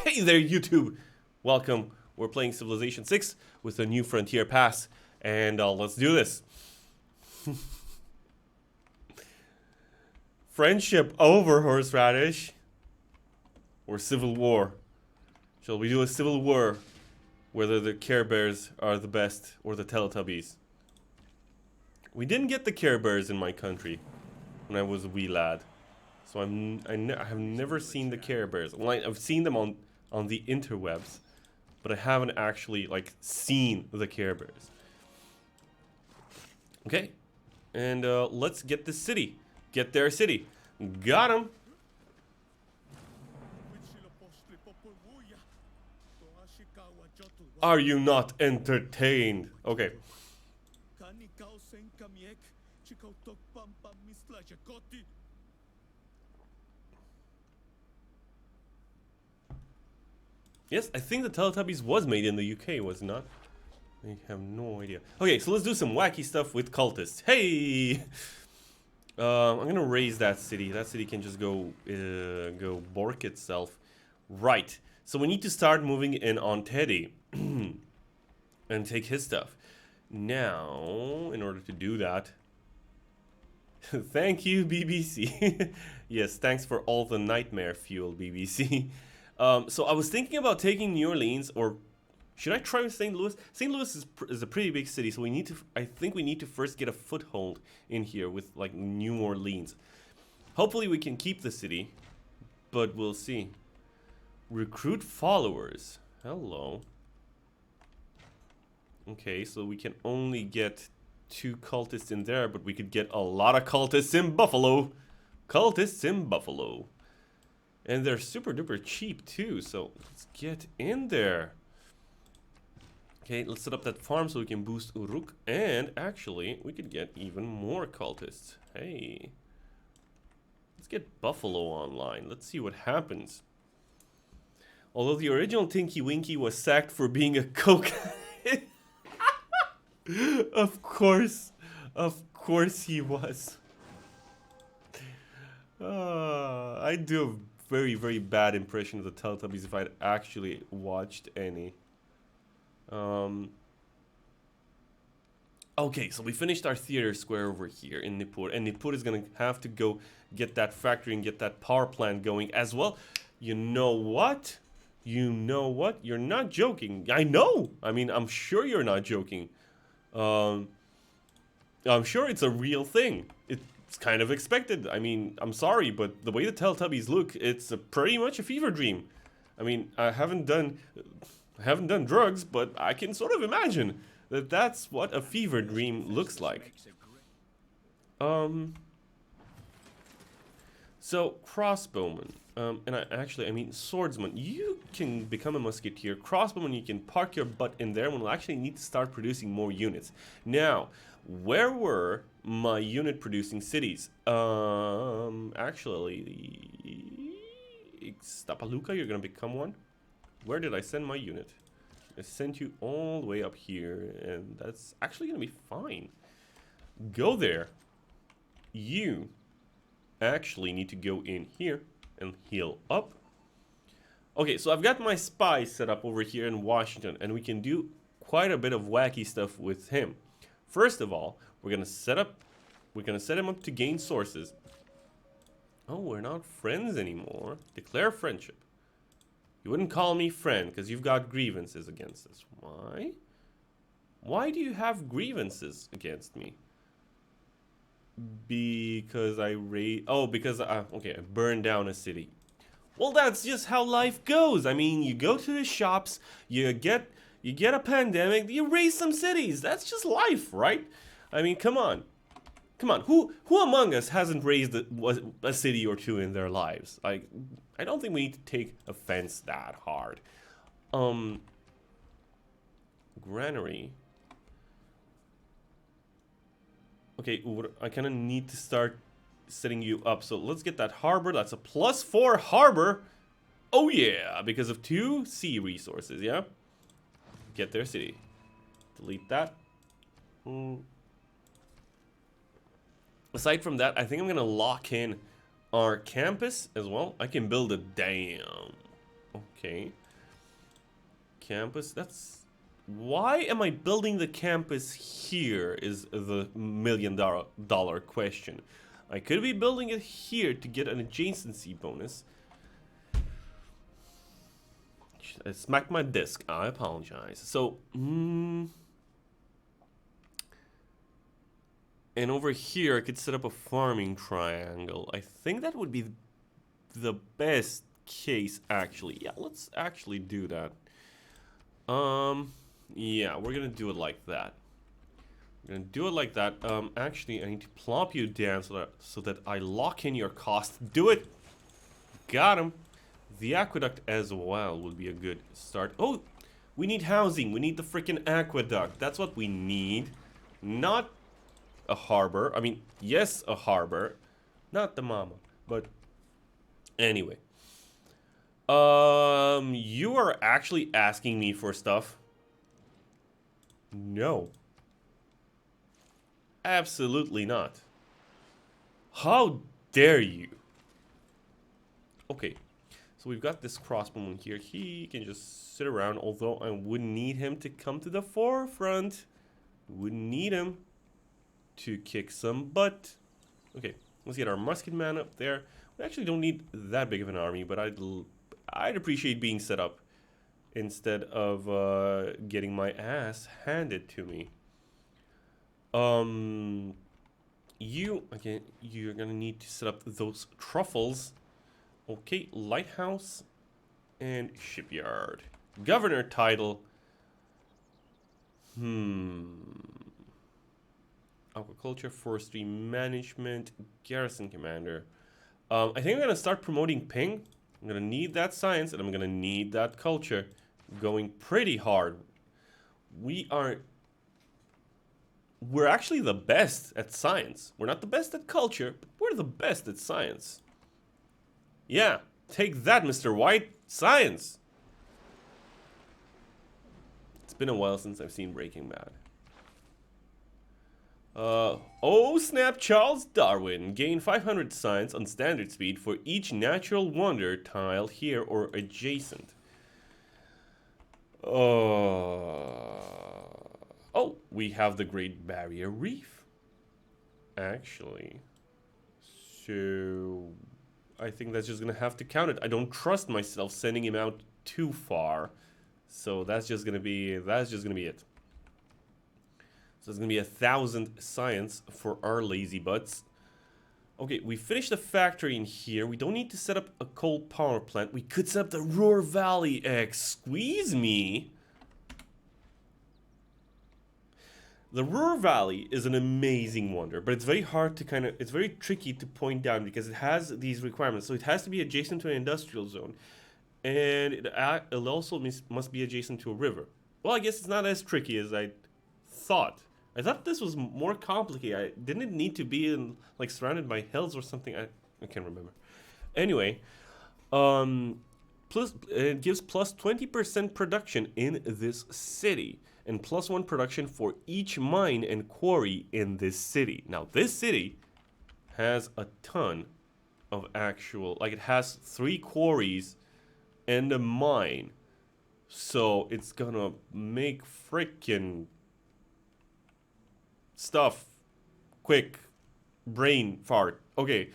Hey there, YouTube! Welcome. We're playing Civilization 6 with the New Frontier Pass, and let's do this. Friendship over, horseradish. Or civil war. Shall we do a civil war? Whether the Care Bears are the best or the Teletubbies. We didn't get the Care Bears in my country when I was a wee lad. So I have never seen the Care Bears. Well, I've seen them on the interwebs, but I haven't actually like seen the Care Bears. Okay, and let's get this city. Get their city. Got him. Are you not entertained? Okay. Yes, I think the Teletubbies was made in the UK, was it not? I have no idea. Okay, so let's do some wacky stuff with cultists. Hey! I'm gonna raise that city. That city can just go bork itself. Right. So we need to start moving in on Teddy. And take his stuff. Now, in order to do that... Thank you, BBC. Yes, thanks for all the nightmare fuel, BBC. So I was thinking about taking New Orleans, or should I try with St. Louis? St. Louis is a pretty big city, so we need to. I think we need to first get a foothold in here with like New Orleans. Hopefully we can keep the city, but we'll see. Recruit followers. Hello. Okay, so we can only get 2 cultists in there, but we could get a lot of cultists in Buffalo. Cultists in Buffalo. And they're super duper cheap too, so let's get in there. Okay, let's set up that farm so we can boost Uruk. And actually, we could get even more cultists. Hey. Let's get Buffalo online. Let's see what happens. Although the original Tinky Winky was sacked for being a coke. Of course he was. I do a very, very bad impression of the Teletubbies if I'd actually watched any. Okay, so we finished our theater square over here in Nippur, and Nippur is gonna have to go get that factory and get that power plant going as well. You know what? You know what? You're not joking. I know. I mean, I'm sure you're not joking. I'm sure it's a real thing. It's kind of expected. I mean, I'm sorry, but the way the Teletubbies look, it's pretty much a fever dream. I mean, I haven't done drugs, but I can sort of imagine that that's what a fever dream looks like. So crossbowman, and I mean swordsman. You can become a musketeer. Crossbowman, you can park your butt in there, and we'll actually need to start producing more units. Now, where were my unit producing cities? Actually, Stapaluka, you're gonna become one. Where did I send my unit? I sent you all the way up here, and that's actually gonna be fine. Go there. You actually need to go in here and heal up. Okay, so I've got my spy set up over here in Washington, and we can do quite a bit of wacky stuff with him. First of all, we're gonna set him up to gain sources. Oh, we're not friends anymore. Declare friendship. You wouldn't call me friend because you've got grievances against us. Why? Why do you have grievances against me? Because I okay, I burned down a city. Well, that's just how life goes. I mean, you go to the shops, you get a pandemic, you raise some cities. That's just life, right? I mean, come on. Who among us hasn't raised a city or two in their lives? Like, I don't think we need to take offense that hard. Granary. Okay, I kind of need to start setting you up. So let's get that harbor. That's a +4 harbor. Oh yeah, because of 2 sea resources, yeah? Get their city. Delete that. Aside from that, I think I'm gonna lock in our campus as well. I can build a dam. Okay. Campus, that's... Why am I building the campus here is the $1,000,000 question. I could be building it here to get an adjacency bonus. I smacked my disc. I apologize. So, and over here I could set up a farming triangle. I think that would be the best case, actually. Yeah, let's actually do that. Yeah, we're gonna do it like that. We're gonna do it like that. Actually, I need to plop you down so that I lock in your cost. Do it! Got him. The aqueduct as well would be a good start. Oh, we need housing. We need the freaking aqueduct. That's what we need. Not a harbor. I mean, yes, a harbor. Not the mama. But anyway. You are actually asking me for stuff? No. Absolutely not. How dare you? Okay. So we've got this crossbowman here. He can just sit around, although I wouldn't need him to come to the forefront. Wouldn't need him to kick some butt. Okay, let's get our musket man up there. We actually don't need that big of an army, but I'd appreciate being set up instead of getting my ass handed to me. You're gonna need to set up those truffles. Okay, lighthouse and shipyard. Governor title. Aquaculture, forestry management, garrison commander. I think I'm gonna start promoting ping. I'm gonna need that science and I'm gonna need that culture going pretty hard. We're actually the best at science. We're not the best at culture, but we're the best at science. Yeah, take that, Mr. White. Science. It's been a while since I've seen Breaking Bad. Oh snap, Charles Darwin. Gain 500 science on standard speed for each natural wonder tile here or adjacent. Oh, we have the Great Barrier Reef. Actually. So I think that's just gonna have to count it. I don't trust myself sending him out too far. So that's just gonna be it. So it's gonna be 1,000 science for our lazy butts. Okay, we finished the factory in here. We don't need to set up a coal power plant. We could set up the Ruhr Valley. Squeeze me. The Ruhr Valley is an amazing wonder, but it's very hard to it's very tricky to point down because it has these requirements. So it has to be adjacent to an industrial zone. And it also must be adjacent to a river. Well, I guess it's not as tricky as I thought. I thought this was more complicated. Didn't it need to be like surrounded by hills or something? I can't remember. Anyway, it gives plus 20% production in this city. And plus 1 production for each mine and quarry in this city. Now, this city has a ton of actual... Like, it has 3 quarries and a mine. So, it's gonna make frickin' stuff quick. Brain fart. Okay.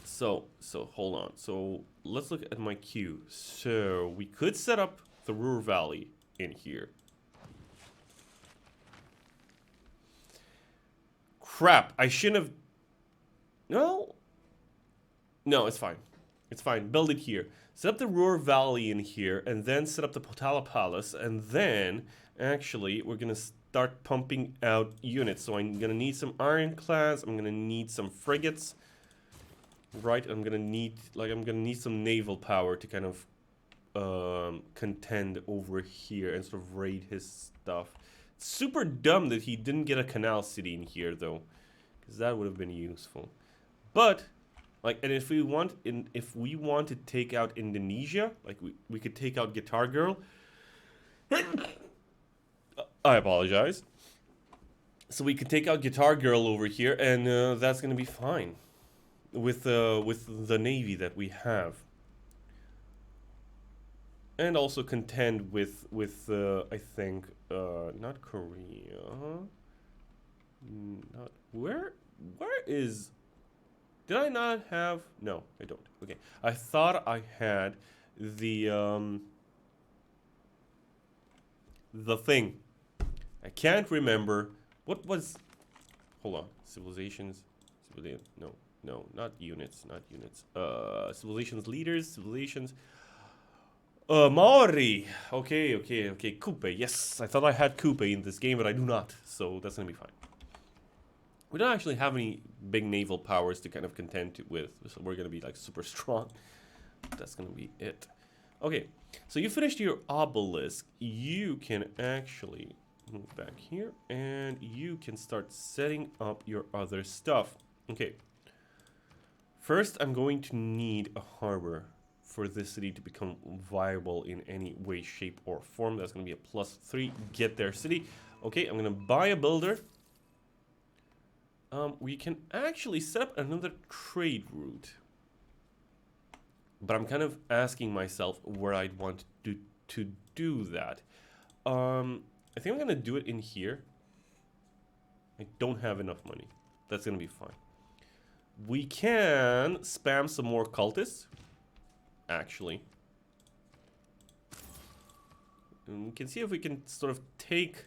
So, hold on. So, let's look at my queue. So, we could set up the Ruhr Valley in here. Crap, I shouldn't have... No, it's fine. It's fine, build it here. Set up the Ruhr Valley in here, and then set up the Potala Palace, and then, actually, we're gonna start pumping out units. So I'm gonna need some ironclads, I'm gonna need some frigates. Right, I'm gonna need some naval power to kind of contend over here and sort of raid his stuff. It's super dumb that he didn't get a canal city in here though, because that would have been useful. But like, and if we want to take out Indonesia, like we could take out Guitar Girl. I apologize. So we could take out Guitar Girl over here, and that's gonna be fine with the navy that we have. And also contend with I think not Korea. Not where is, did I not have, no, I don't. Okay. I thought I had the thing. I can't remember what was, hold on. Civilizations, no, no, not units, not units. Civilizations leaders, civilizations. Maori. Okay, okay, okay. Coupe. Yes, I thought I had Coupe in this game, but I do not. So that's gonna be fine. We don't actually have any big naval powers to kind of contend with, so we're gonna be like super strong. That's gonna be it. Okay, so you finished your obelisk. You can actually move back here, and you can start setting up your other stuff. Okay. First, I'm going to need a harbor for this city to become viable in any way, shape, or form. That's going to be a +3. Get there, city. Okay, I'm going to buy a builder. We can actually set up another trade route. But I'm kind of asking myself where I'd want to do that. I think I'm going to do it in here. I don't have enough money. That's going to be fine. We can spam some more cultists. Actually. And we can see if we can sort of take...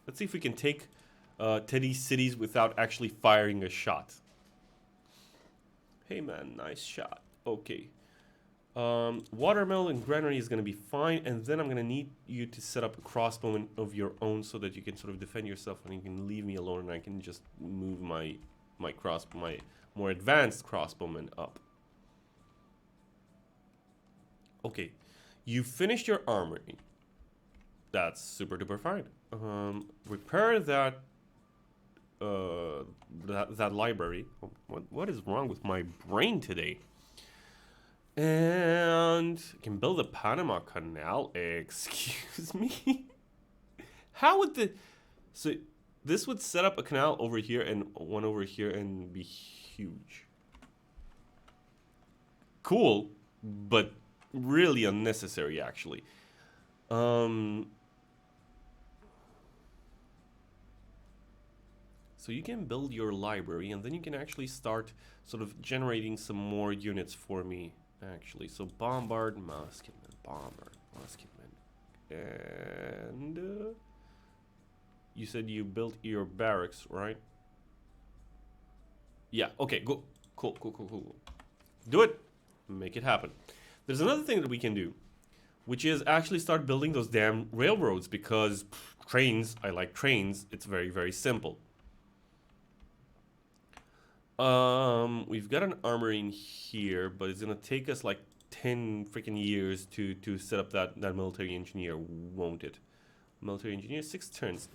let's see if we can take Teddy's cities without actually firing a shot. Hey man, nice shot. Okay. Watermill and granary is going to be fine, and then I'm going to need you to set up a crossbowman of your own so that you can sort of defend yourself and you can leave me alone and I can just move my more advanced crossbowman up. Okay, you finished your armory. That's super duper fine. Repair that that library. What is wrong with my brain today? And can build a Panama Canal. Excuse me. How would the, so this would set up a canal over here and one over here and be huge. Cool, but really unnecessary actually. So you can build your library and then you can actually start sort of generating some more units for me. Actually, so bombard, musketman, bombard, musketman, and you said you built your barracks, right? Yeah. Okay. Go. Cool. Do it. Make it happen. There's another thing that we can do, which is actually start building those damn railroads because trains. I like trains. It's very, very simple. We've got an armory in here, but it's gonna take us like 10 freaking years to set up that military engineer, won't it? Military engineer, 6 turns.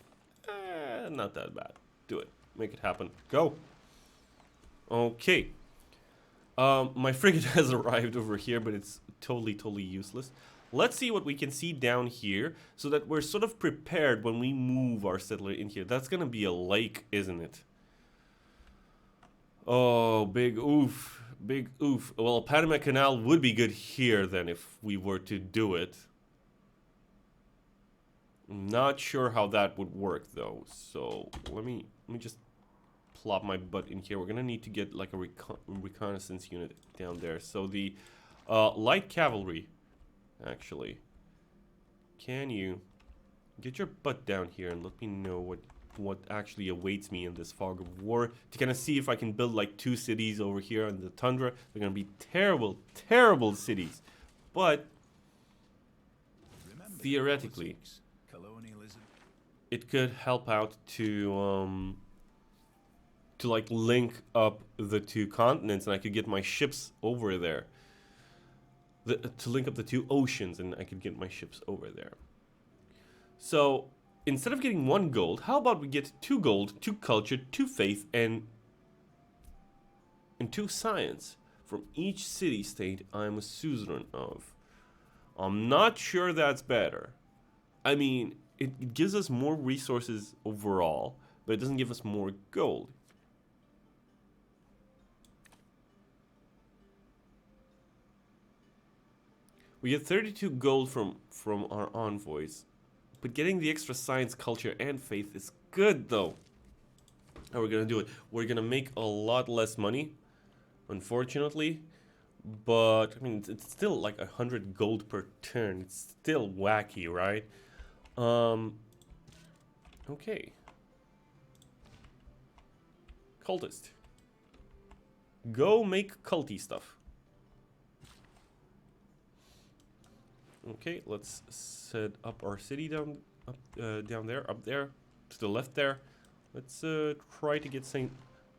Not that bad. Do it. Make it happen. Go. Okay. My frigate has arrived over here, but it's totally useless. Let's see what we can see down here so that we're sort of prepared when we move our settler in here. That's gonna be a lake, isn't it? Oh, big oof. Big oof. Well, Panama Canal would be good here then if we were to do it. I'm not sure how that would work though. So let me just plop my butt in here. We're gonna need to get like a reconnaissance unit down there. So the light cavalry, actually. Can you get your butt down here and let me know what actually awaits me in this fog of war, to kind of see if I can build like 2 cities over here in the tundra. They're gonna be terrible cities, but theoretically it could help out to like link up the 2 continents, and I could get my ships over there. To link up the 2 oceans, and I could get my ships over there. So instead of getting 1 gold, how about we get 2 gold, 2 culture, 2 faith, and 2 science from each city-state I'm a suzerain of. I'm not sure that's better. I mean, it gives us more resources overall, but it doesn't give us more gold. We get 32 gold from our envoys. But getting the extra science, culture, and faith is good, though. How we're gonna do it? We're gonna make a lot less money, unfortunately. But, I mean, it's still like 100 gold per turn. It's still wacky, right? Okay. Cultist. Go make culty stuff. Okay, let's set up our city down there, up there, to the left there. Let's try to get St.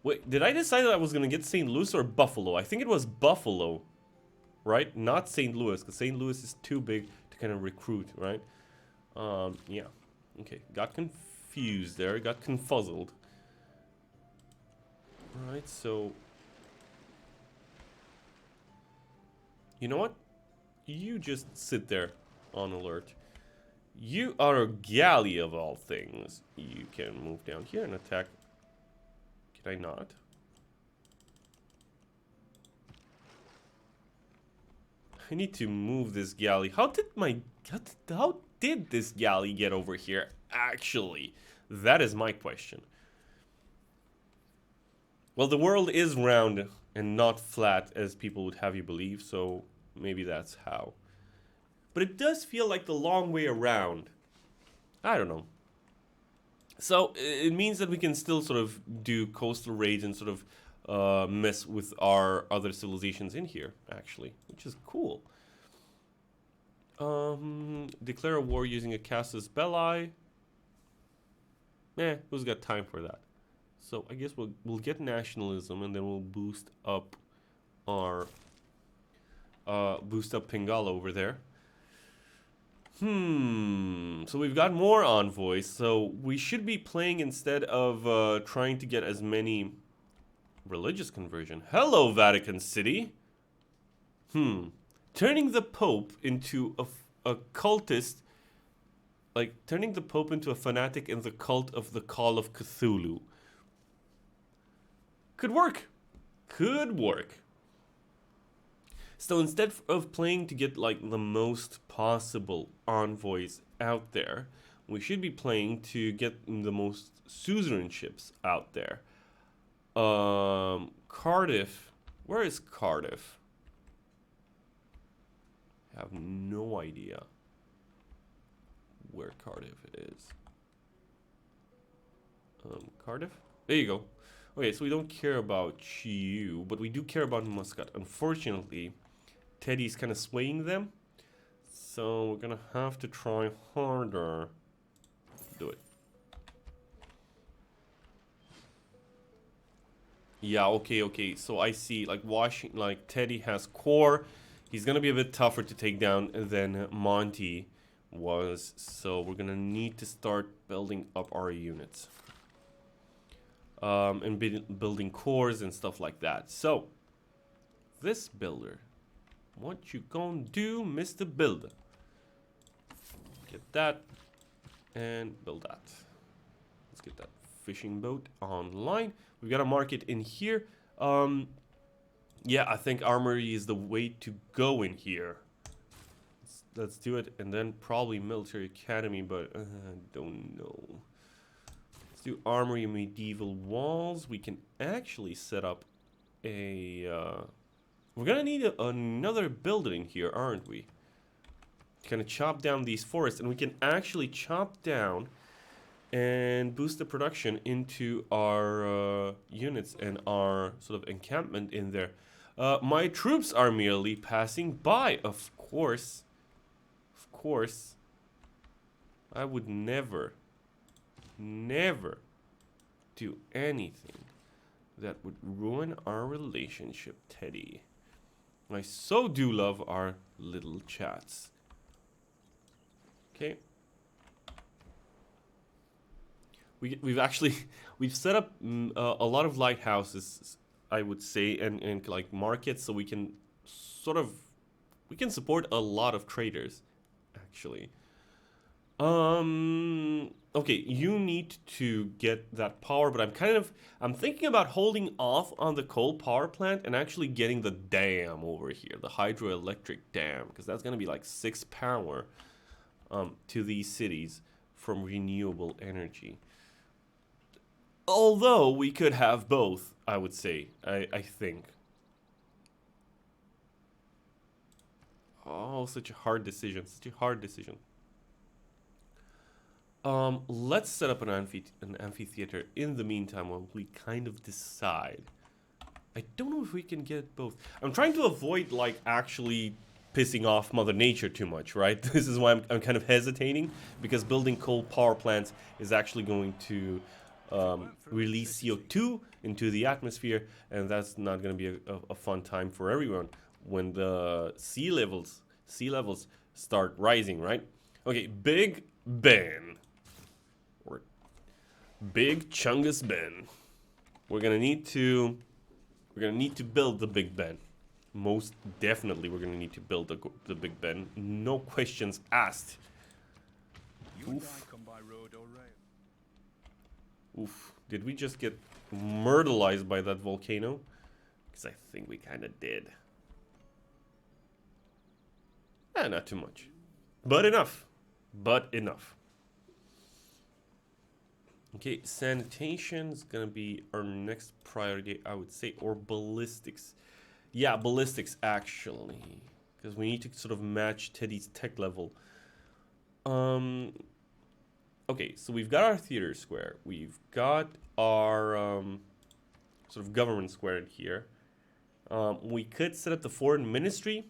Wait, did I decide that I was gonna get St. Louis or Buffalo? I think it was Buffalo, right? Not St. Louis, because St. Louis is too big to kind of recruit, right? Yeah. Okay, got confused there, got confuzzled. Alright, so... You know what? You just sit there on alert. You are a galley of all things. You can move down here and attack. Can I not? I need to move this galley. How did this galley get over here? Actually, that is my question. Well, the world is round and not flat as people would have you believe, so maybe that's how. But it does feel like the long way around. I don't know. So it means that we can still sort of do coastal raids and sort of mess with our other civilizations in here, actually, which is cool. Declare a war using a casus belli. Who's got time for that? So I guess we'll get nationalism and then we'll boost up our Pingala over there. So we've got more envoys. So we should be playing instead of trying to get as many religious conversion. Hello, Vatican City. Turning the Pope into a cultist, like turning the Pope into a fanatic in the cult of the Call of Cthulhu. Could work. Could work. So instead of playing to get like the most possible envoys out there, we should be playing to get the most suzerainships out there. Cardiff. Where is Cardiff? I have no idea where Cardiff is. Cardiff? There you go. Okay, so we don't care about you, but we do care about Muscat. Unfortunately, Teddy's kind of swaying them. So we're gonna have to try harder to do it. Yeah, okay. So I see, like, Washington, like, Teddy has core. He's gonna be a bit tougher to take down than Monty was. So we're gonna need to start building up our units. And building cores and stuff like that. So, this builder. What you gonna do, Mr. Builder? Get that. And build that. Let's get that fishing boat online. We've got a market in here. Yeah, I think armory is the way to go in here. Let's do it. And then probably military academy, but I don't know. Let's do armory and medieval walls. We can actually set up a... we're gonna need another building here, aren't we? Kind of chop down these forests, and we can actually chop down and boost the production into our units and our sort of encampment in there. My troops are merely passing by, of course. Of course. I would never do anything that would ruin our relationship, Teddy. I so do love our little chats. Okay. We've set up a lot of lighthouses, I would say, and like markets, so we can we can support a lot of traders, actually. Okay, you need to get that power, but I'm thinking about holding off on the coal power plant and actually getting the dam over here, the hydroelectric dam, because that's gonna be like 6 power to these cities from renewable energy. Although we could have both, I would say. I think. Oh, such a hard decision. Such a hard decision. Let's set up an amphitheater in the meantime while we kind of decide. I don't know if we can get both. I'm trying to avoid, like, actually pissing off Mother Nature too much, right? This is why I'm kind of hesitating, because building coal power plants is actually going to release CO2 into the atmosphere, and that's not going to be a fun time for everyone when the sea levels start rising, right? Okay, Big Ben. Or Big Chungus Ben. We're gonna need to build the Big Ben. Most definitely we're gonna need to build the Big Ben. No questions asked. Oof. Oof. Did we just get murderized by that volcano? Because I think we kind of did. Not too much. But enough. But enough. Okay, sanitation is gonna be our next priority, I would say, or ballistics. Yeah, ballistics actually, because we need to sort of match Teddy's tech level. Okay, so we've got our theater square. We've got our sort of government square in here. We could set up the foreign ministry.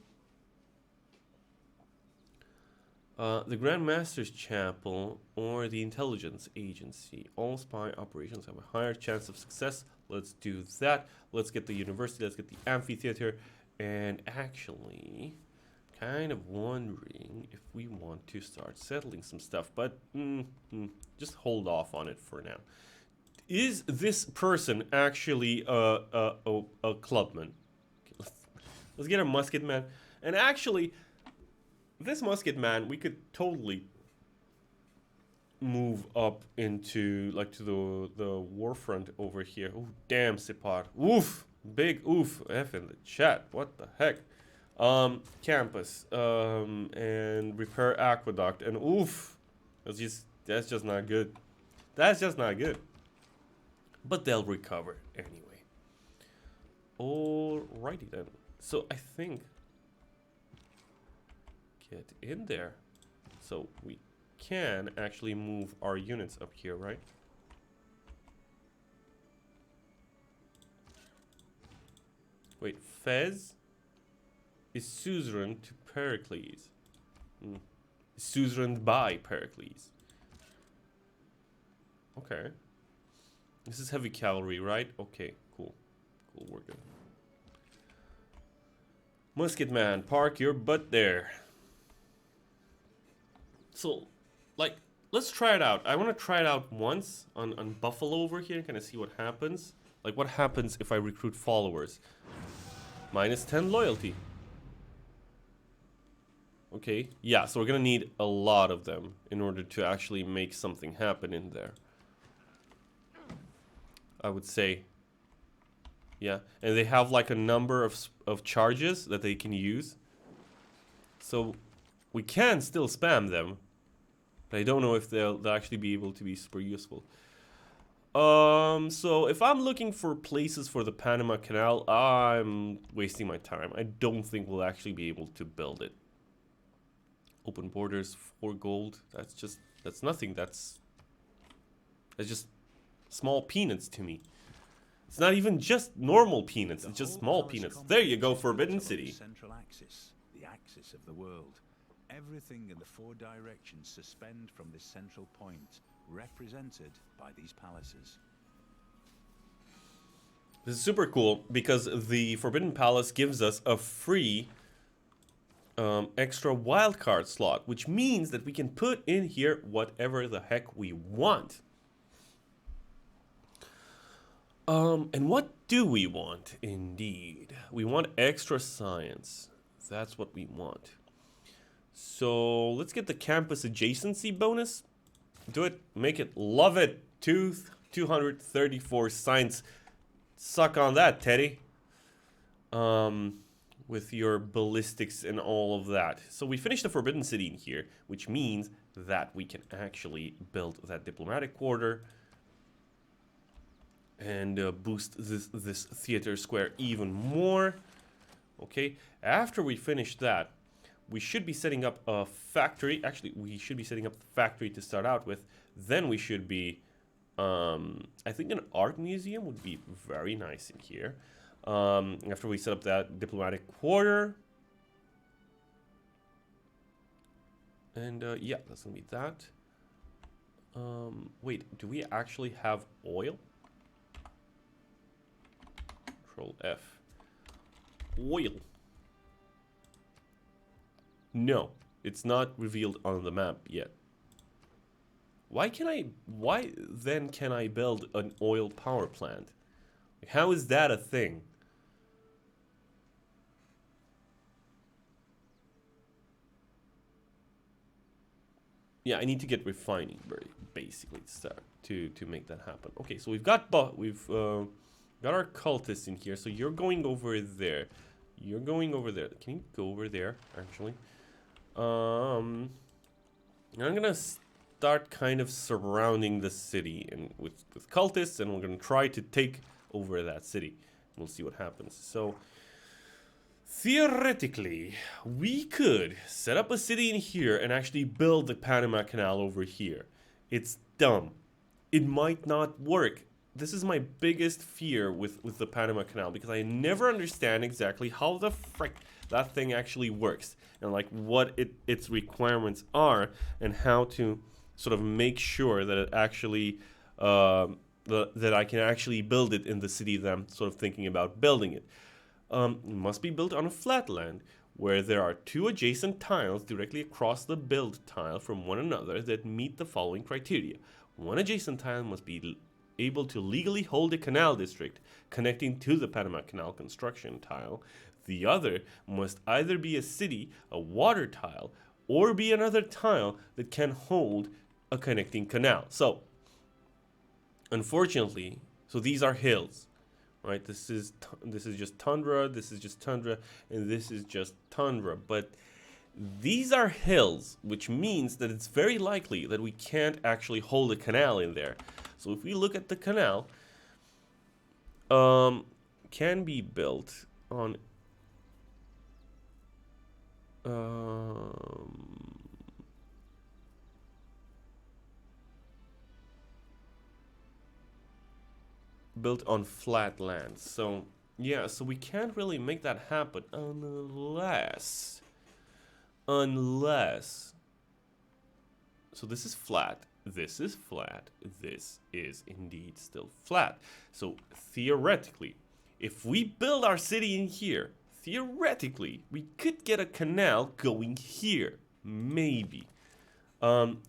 The Grand Master's Chapel or the Intelligence Agency. All spy operations have a higher chance of success. Let's do that. Let's get the university. Let's get the amphitheater. And actually, kind of wondering if we want to start settling some stuff. But just hold off on it for now. Is this person actually a clubman? Okay, let's get a musket man. And actually, this musket man, we could totally move up into, like, to the war front over here. Oh, damn, Sipar. Oof. Big oof. F in the chat. What the heck? Campus. And repair aqueduct. And oof. That's just not good. That's just not good. But they'll recover anyway. Alrighty then. So I think... get in there. So we can actually move our units up here, right? Wait, Fez is suzerain to Pericles. Suzerained by Pericles. Okay. This is heavy cavalry, right? Okay, cool. Cool, we're good. Musket man, park your butt there. So, like, let's try it out. I want to try it out once on Buffalo over here and kind of see what happens. Like, what happens if I recruit followers? Minus 10 loyalty. Okay, yeah, so we're gonna need a lot of them in order to actually make something happen in there. I would say. Yeah, and they have like a number of charges that they can use. So we can still spam them. But I don't know if they'll actually be able to be super useful. So if I'm looking for places for the Panama Canal, I'm wasting my time. I don't think we'll actually be able to build it. Open borders for gold. That's nothing. That's just small peanuts to me. It's not even just normal peanuts. It's just small peanuts. There you go, Forbidden City. Central axis, the axis of the world. Everything in the 4 directions suspend from this central point, represented by these palaces. This is super cool because the Forbidden Palace gives us a free extra wildcard slot, which means that we can put in here whatever the heck we want. And what do we want? Indeed, we want extra science. That's what we want. So let's get the campus adjacency bonus. Do it. Make it. Love it. 234 science. Suck on that, Teddy. With your ballistics and all of that. So we finished the Forbidden City in here, which means that we can actually build that diplomatic quarter and boost this theater square even more. Okay, after we finish that, we should be setting up a factory. Actually, we should be setting up the factory to start out with. Then we should be, I think an art museum would be very nice in here. After we set up that diplomatic quarter. And yeah, that's gonna be that. Wait, do we actually have oil? Control F. Oil. No, it's not revealed on the map yet. Why then can I build an oil power plant? How is that a thing? Yeah, I need to get refining basically to start to make that happen. Okay, so we've got our cultists in here. So you're going over there. You're going over there. Can you go over there actually? I'm gonna start kind of surrounding the city and with cultists, and we're gonna try to take over that city. We'll see what happens. So theoretically, we could set up a city in here and actually build the Panama Canal over here. It's dumb. It might not work. This is my biggest fear with the Panama Canal, because I never understand exactly how the frick that thing actually works, and like what its requirements are, and how to sort of make sure that it actually that I can actually build it in the city that I'm sort of thinking about building it. It must be built on a flat land where there are two adjacent tiles directly across the build tile from one another that meet the following criteria. One adjacent tile must be able to legally hold a canal district connecting to the Panama Canal construction tile. The other must either be a city, a water tile, or be another tile that can hold a connecting canal. So, unfortunately, these are hills. Right, this is just tundra, this is just tundra, and this is just tundra. But these are hills, which means that it's very likely that we can't actually hold a canal in there. So if we look at the canal, can be built on built on flat land. So yeah, so we can't really make that happen unless so this is flat, this is flat, this is indeed still flat. So theoretically, if we build our city in here, theoretically we could get a canal going here, maybe.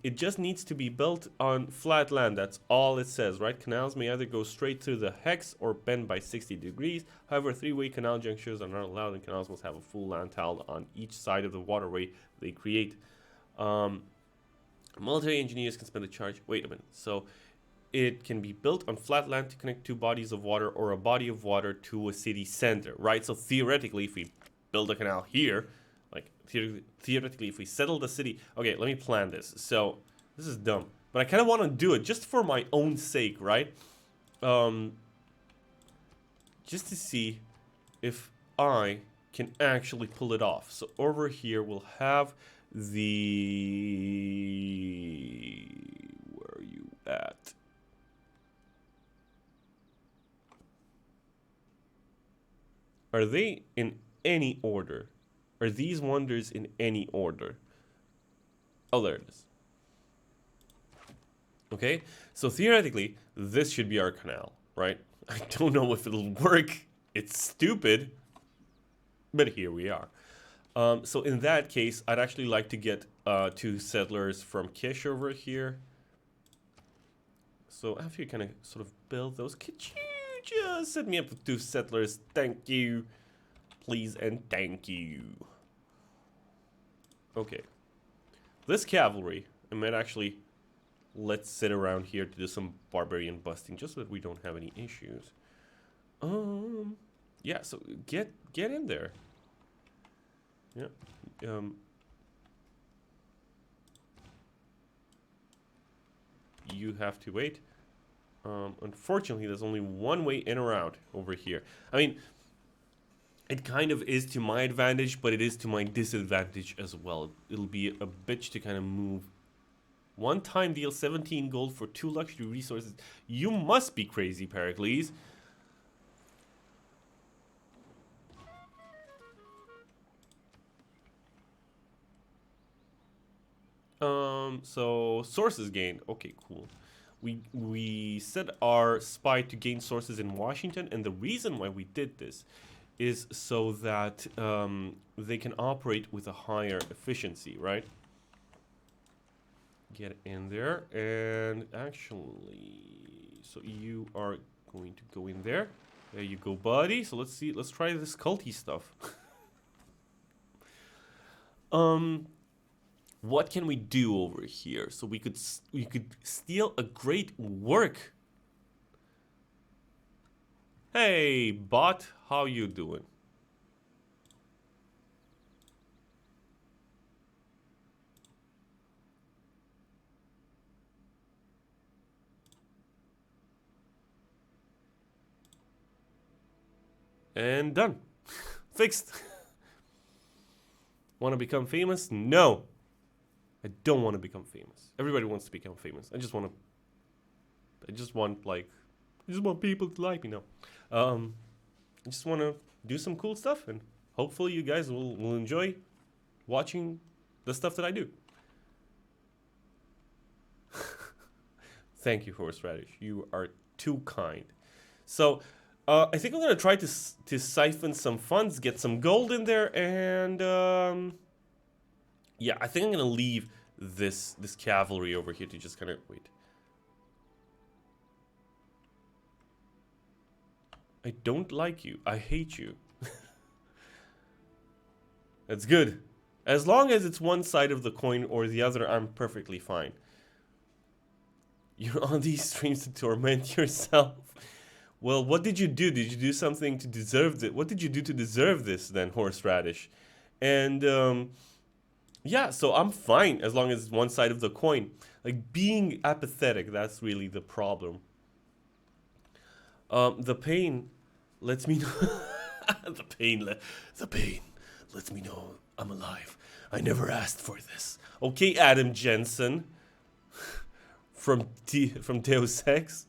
It just needs to be built on flat land. That's all it says, right? Canals may either go straight through the hex or bend by 60 degrees. However, three-way canal junctures are not allowed, and canals must have a full land tile on each side of the waterway they create. Military engineers can spend a charge. Wait a minute. So it can be built on flat land to connect two bodies of water or a body of water to a city center, right? So theoretically, if we build a canal here, like, theoretically, if we settle the city... Okay, let me plan this. So, this is dumb. But I kind of want to do it just for my own sake, right? Just to see if I can actually pull it off. So, over here, we'll have the... Where are you at? Are they in any order? Are these wonders in any order? Oh, there it is. Okay, so theoretically, this should be our canal, right? I don't know if it'll work. It's stupid, but here we are. So in that case, I'd actually like to get 2 settlers from Kish over here. So after you kind of sort of build those, could you just set me up with 2 settlers? Thank you. Please and thank you. Okay. This cavalry, I might actually let's sit around here to do some barbarian busting, just so that we don't have any issues. Yeah, so get in there. Yeah. You have to wait. Unfortunately, there's only one way in or out over here. I mean, it kind of is to my advantage, but it is to my disadvantage as well. It'll be a bitch to kind of move. One time deal 17 gold for 2 luxury resources. You must be crazy, Pericles. So sources gained. Okay, cool. We set our spy to gain sources in Washington, and the reason why we did this is so that they can operate with a higher efficiency, right? Get in there, and actually, so you are going to go in there. There you go, buddy. So let's see. Let's try this culty stuff. What can we do over here? So we could steal a great work. Hey, bot, how you doing? And done. Fixed. Want to become famous? No. I don't want to become famous. Everybody wants to become famous. I just want people to like me now. I just want to do some cool stuff, and hopefully you guys will enjoy watching the stuff that I do. Thank you, Horseradish. You are too kind. So, I think I'm gonna try to siphon some funds, get some gold in there, and yeah, I think I'm gonna leave this cavalry over here to just kind of wait. I don't like you. I hate you. That's good. As long as it's one side of the coin or the other, I'm perfectly fine. You're on these streams to torment yourself. Well, what did you do? Did you do something to deserve it? What did you do to deserve this then, Horseradish? And yeah, so I'm fine as long as it's one side of the coin. Like, being apathetic, that's really the problem. The pain lets me know. the pain lets me know I'm alive. I never asked for this. Okay, Adam Jensen from Deus Ex.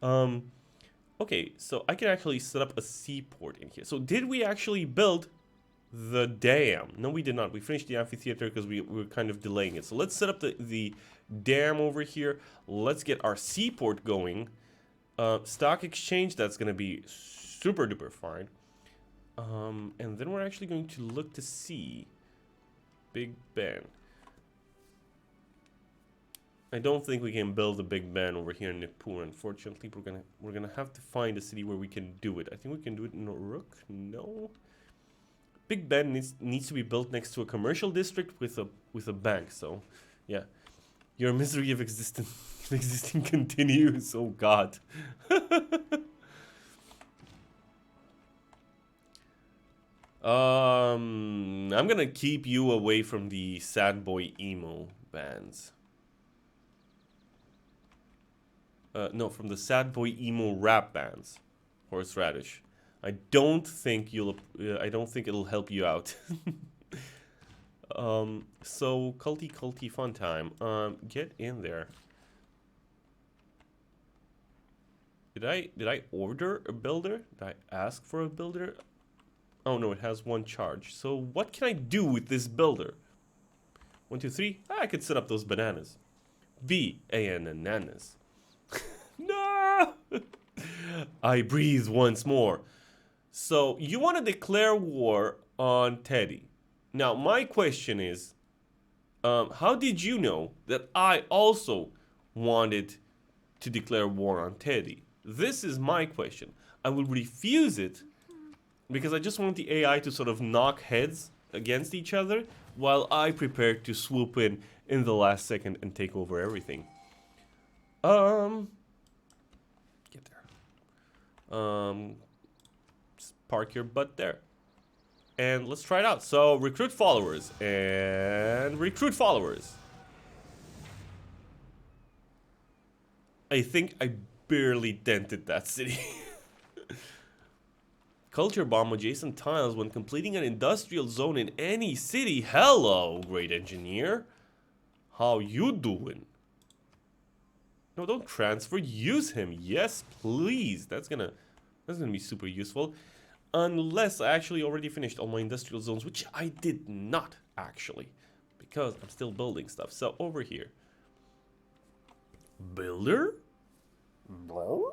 Okay, so I can actually set up a seaport in here. So did we actually build the dam? No, we did not. We finished the amphitheater because we were kind of delaying it. So let's set up the dam over here. Let's get our seaport going. Stock exchange, that's going to be super duper fine. And then we're actually going to look to see Big Ben. I don't think we can build a Big Ben over here in Nippur. Unfortunately, we're gonna have to find a city where we can do it. I think we can do it in Uruk. No. Big Ben needs to be built next to a commercial district with a bank. So, yeah, your misery of existing continues. Oh God. I'm gonna keep you away from the sad boy emo bands. No, from the sad boy emo rap bands. Horseradish. I don't think it'll help you out. So culty fun time. Get in there. Did I order a builder? Did I ask for a builder? Oh no, it has one charge. So what can I do with this builder? 1, 2, 3. I could set up those bananas. bananas. No! I breathe once more. So you want to declare war on Teddy. Now my question is, how did you know that I also wanted to declare war on Teddy? This is my question. I will refuse it because I just want the AI to sort of knock heads against each other while I prepare to swoop in the last second and take over everything. Get there. Park your butt there. And let's try it out. So, recruit followers. And recruit followers. I think I barely dented that city. Culture bomb adjacent tiles when completing an industrial zone in any city. Hello, great engineer. How you doing? No, don't transfer. Use him. Yes, please. That's gonna be super useful. Unless I actually already finished all my industrial zones, which I did not actually, because I'm still building stuff. So over here, builder. Blow?